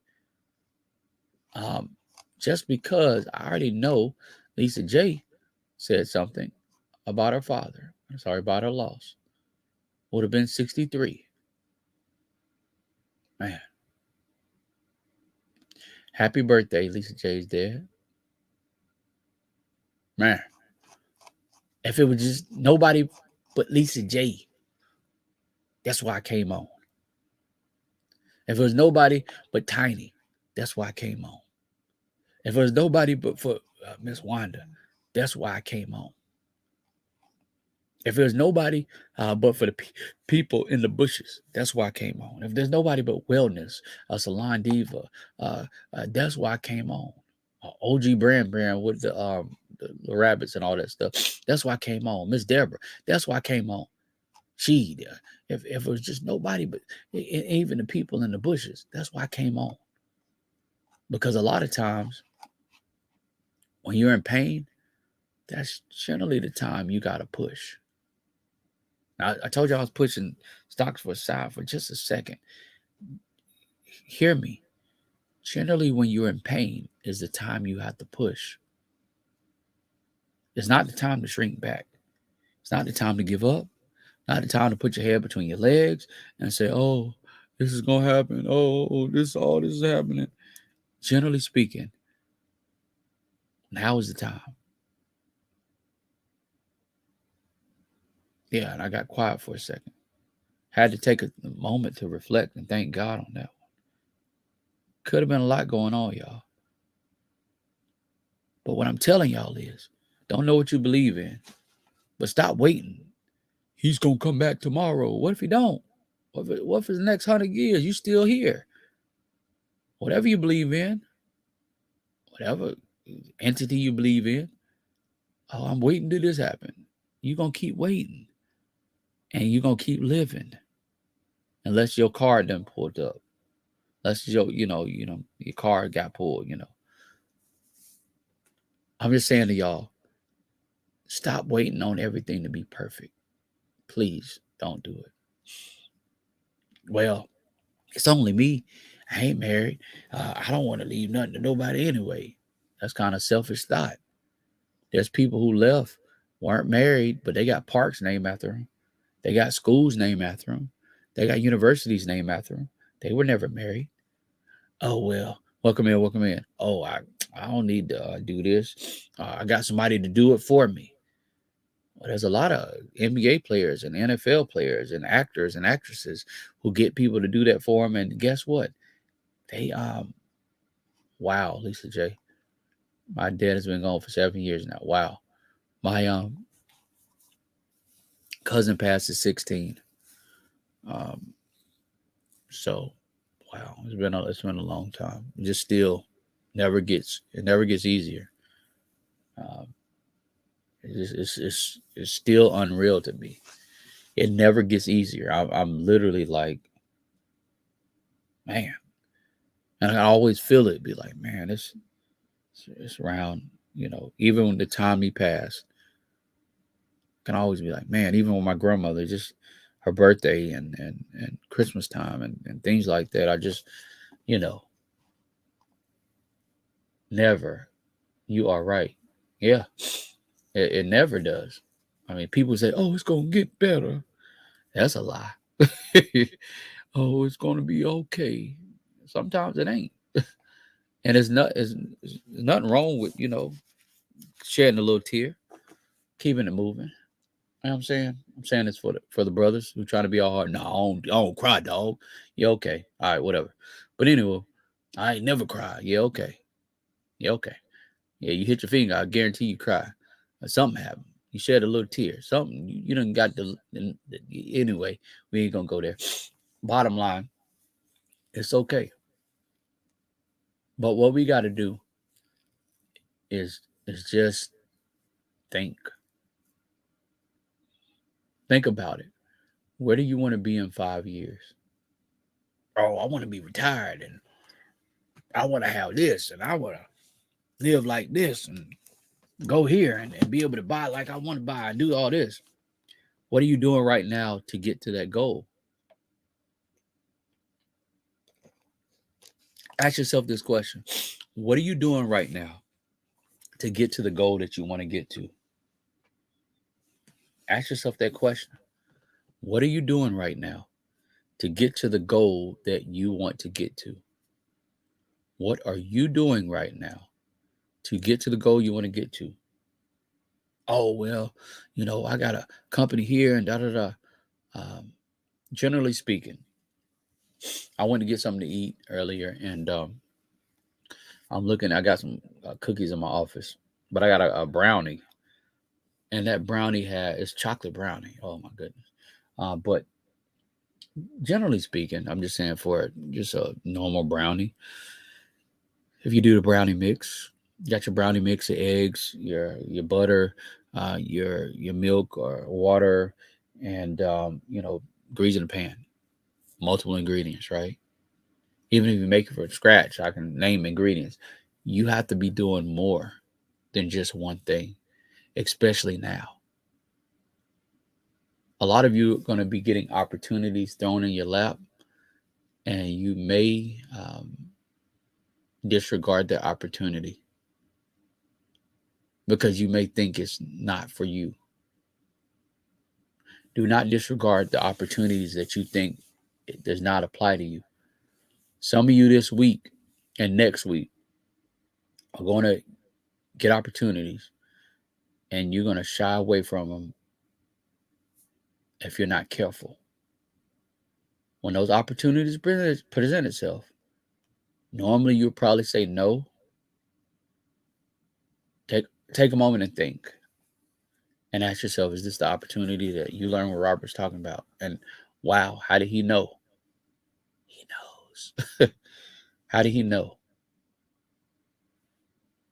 Just because I already know Lisa J said something about her father. I'm sorry about her loss. Would have been 63. Man. Happy birthday, Lisa J's dad. Man. If it was just nobody but Lisa J, that's why I came on. If it was nobody but Tiny, that's why I came on. If it was nobody but for Miss Wanda, that's why I came on. If there's nobody but for the people in the bushes, that's why I came on. If there's nobody but Wellness, Salon Diva, that's why I came on. OG Brand with the rabbits and all that stuff. That's why I came on. Miss Deborah, that's why I came on. If it was just nobody but even the people in the bushes, that's why I came on. Because a lot of times when you're in pain, that's generally the time you got to push. Now, I told you I was pushing stocks for a side for just a second. Hear me. Generally, when you're in pain is the time you have to push. It's not the time to shrink back. It's not the time to give up. Not the time to put your head between your legs and say, oh, this is going to happen. Oh, all this is happening. Generally speaking, now is the time. Yeah, and I got quiet for a second. Had to take a moment to reflect and thank God on that one. Could have been a lot going on, y'all. But what I'm telling y'all is, don't know what you believe in, but stop waiting. He's going to come back tomorrow. What if he don't? What if it's the next 100 years? You still here. Whatever you believe in, whatever entity you believe in, oh, I'm waiting till this happen. You're going to keep waiting. And you're going to keep living. Unless your car done pulled up. Unless your car got pulled, I'm just saying to y'all, stop waiting on everything to be perfect. Please don't do it. Well, it's only me. I ain't married. I don't want to leave nothing to nobody anyway. That's kind of selfish thought. There's people who left, weren't married, but they got parks named after them. They got schools named after them. They got universities named after them. They were never married. Oh, well, welcome in. Oh, I don't need to do this. I got somebody to do it for me. Well, there's a lot of NBA players and NFL players and actors and actresses who get people to do that for them. And guess what? They, wow, Lisa J. My dad has been gone for 7 years now. Wow. My cousin passed at 16. So, wow, it's been a long time. It just still never gets easier. It's still unreal to me. It never gets easier. I'm literally like, man, and I always feel it. Be like, man, it's around. Even when the time he passed, I can always be like, man. Even with my grandmother, just her birthday and Christmas time and things like that. I just, never. You are right. Yeah, it never does. I mean, people say, oh, it's gonna get better. That's a lie. Oh, it's going to be okay. Sometimes it ain't. And there's nothing wrong with, shedding a little tear, keeping it moving. You know what I'm saying? I'm saying this for the brothers who trying to be all hard. No, I don't cry, dog. Yeah, okay. All right, whatever. But anyway, I ain't never cry. Yeah, okay. Yeah, okay. Yeah, you hit your finger, I guarantee you cry. Or something happened. You shed a little tear. Something you done got anyway, we ain't gonna go there. Bottom line, it's okay. But what we gotta do is just think. Think about it. Where do you want to be in 5 years? Oh, I want to be retired and I want to have this and I want to live like this and go here and be able to buy like I want to buy and do all this. What are you doing right now to get to that goal? Ask yourself this question. What are you doing right now to get to the goal that you want to get to? Ask yourself that question. What are you doing right now to get to the goal that you want to get to? What are you doing right now to get to the goal you want to get to? Oh, well, I got a company here and da da da. Generally speaking, I went to get something to eat earlier and I got some cookies in my office, but I got a brownie. And that brownie it's chocolate brownie. Oh my goodness. But generally speaking, I'm just saying for just a normal brownie, if you do the brownie mix, you got your brownie mix of eggs, your butter, your milk or water, and grease in the pan, multiple ingredients, right? Even if you make it from scratch, I can name ingredients. You have to be doing more than just one thing, especially now. A lot of you are going to be getting opportunities thrown in your lap, and you may disregard the opportunity because you may think it's not for you. Do not disregard the opportunities that you think it does not apply to you. Some of you this week and next week are going to get opportunities and you're going to shy away from them if you're not careful. When those opportunities present itself, normally you'll probably say no. Take a moment and think and ask yourself, is this the opportunity that you learned what Robert's talking about? And wow, how did he know? He knows. How did he know?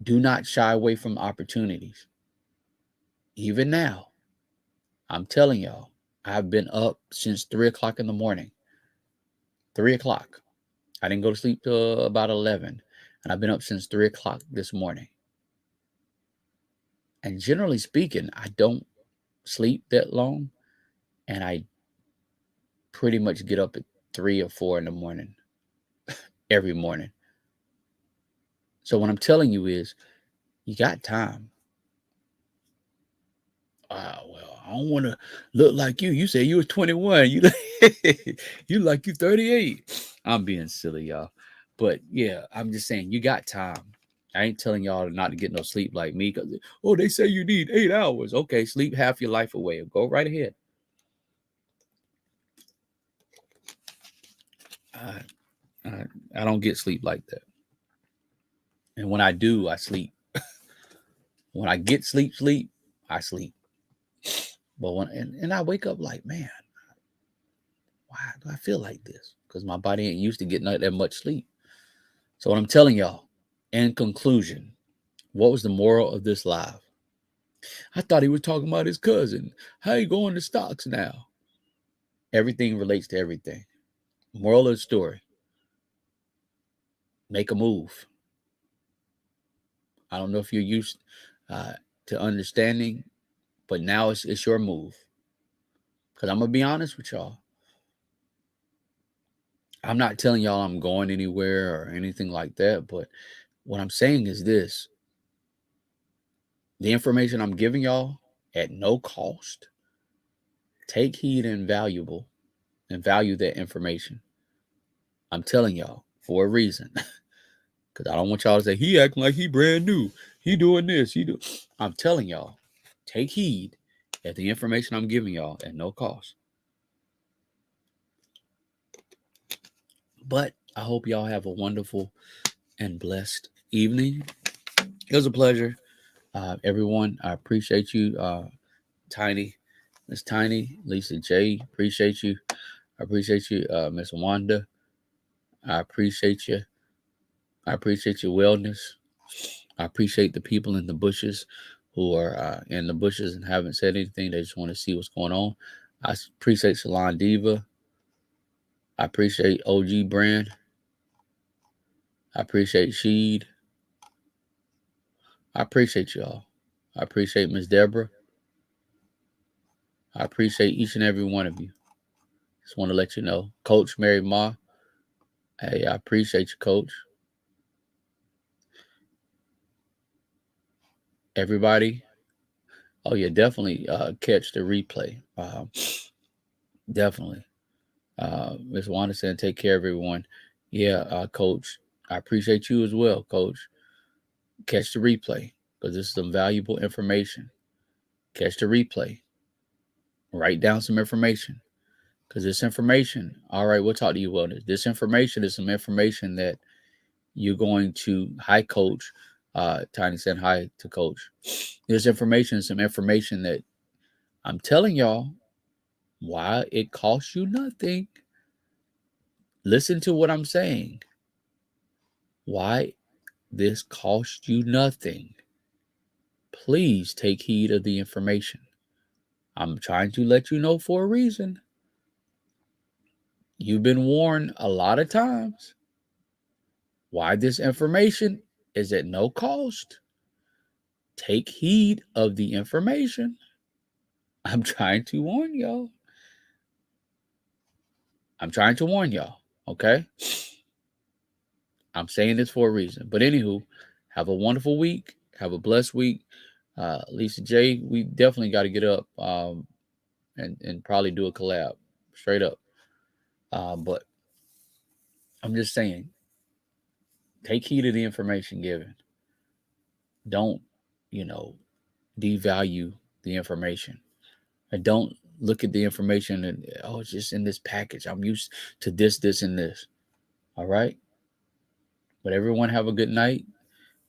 Do not shy away from opportunities. Even now, I'm telling y'all, I've been up since 3 o'clock in the morning. 3 o'clock. I didn't go to sleep till about 11. And I've been up since 3 o'clock this morning. And generally speaking, I don't sleep that long. And I pretty much get up at 3 or 4 in the morning every morning. So what I'm telling you is, you got time. Well, I don't want to look like you. You say you was 21. You like you 38. I'm being silly, y'all. But yeah, I'm just saying you got time. I ain't telling y'all not to get no sleep like me because they say you need 8 hours. Okay, sleep half your life away. Go right ahead. I don't get sleep like that. And when I do, I sleep. When I get sleep, I sleep. But and I wake up like, man, why do I feel like this? Because my body ain't used to getting that much sleep. So what I'm telling y'all, in conclusion, what was the moral of this live? I thought he was talking about his cousin. How you going to stocks now? Everything relates to everything. Moral of the story. Make a move. I don't know if you're used to understanding, but now it's your move. Because I'm going to be honest with y'all. I'm not telling y'all I'm going anywhere or anything like that, but what I'm saying is this. The information I'm giving y'all at no cost, take heed and value that information. I'm telling y'all for a reason. Because I don't want y'all to say, he acting like he brand new. He doing this. I'm telling y'all, take heed at the information I'm giving y'all at no cost. But I hope y'all have a wonderful and blessed evening. It was a pleasure. Everyone, I appreciate you. Tiny, Miss Tiny, Lisa J, appreciate you. I appreciate you, Miss Wanda. I appreciate you. I appreciate your wellness. I appreciate the people in the bushes who are in the bushes and haven't said anything. They just want to see what's going on. I appreciate Salon Diva. I appreciate OG Brand. I appreciate Sheed. I appreciate y'all. I appreciate Miss Deborah. I appreciate each and every one of you. Just want to let you know. Coach Mary Ma. Hey, I appreciate you, Coach. Everybody. Oh, yeah, definitely catch the replay. Definitely. Ms. Wanda said, take care of everyone. Yeah, Coach. I appreciate you as well, Coach. Catch the replay because this is some valuable information. Catch the replay. Write down some information because this information, all right, we'll talk to you about this. This information is some information that you're going to, hi, Coach. Tiny said hi to Coach. This information is some information that I'm telling y'all why it costs you nothing. Listen to what I'm saying. Why this costs you nothing. Please take heed of the information. I'm trying to let you know for a reason. You've been warned a lot of times. Why this information is at no cost. Take heed of the information. I'm trying to warn y'all. Okay? I'm saying this for a reason. But anywho, have a wonderful week. Have a blessed week. Lisa J, we definitely got to get up and probably do a collab. Straight up. But I'm just saying, take heed of the information given. Don't, devalue the information. And don't look at the information and, oh, it's just in this package. I'm used to this, and this. All right? But everyone have a good night.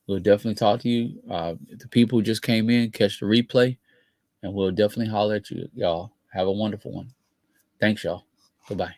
We'll definitely talk to you. The people who just came in, catch the replay, and we'll definitely holler at you, y'all. Have a wonderful one. Thanks, y'all. Goodbye.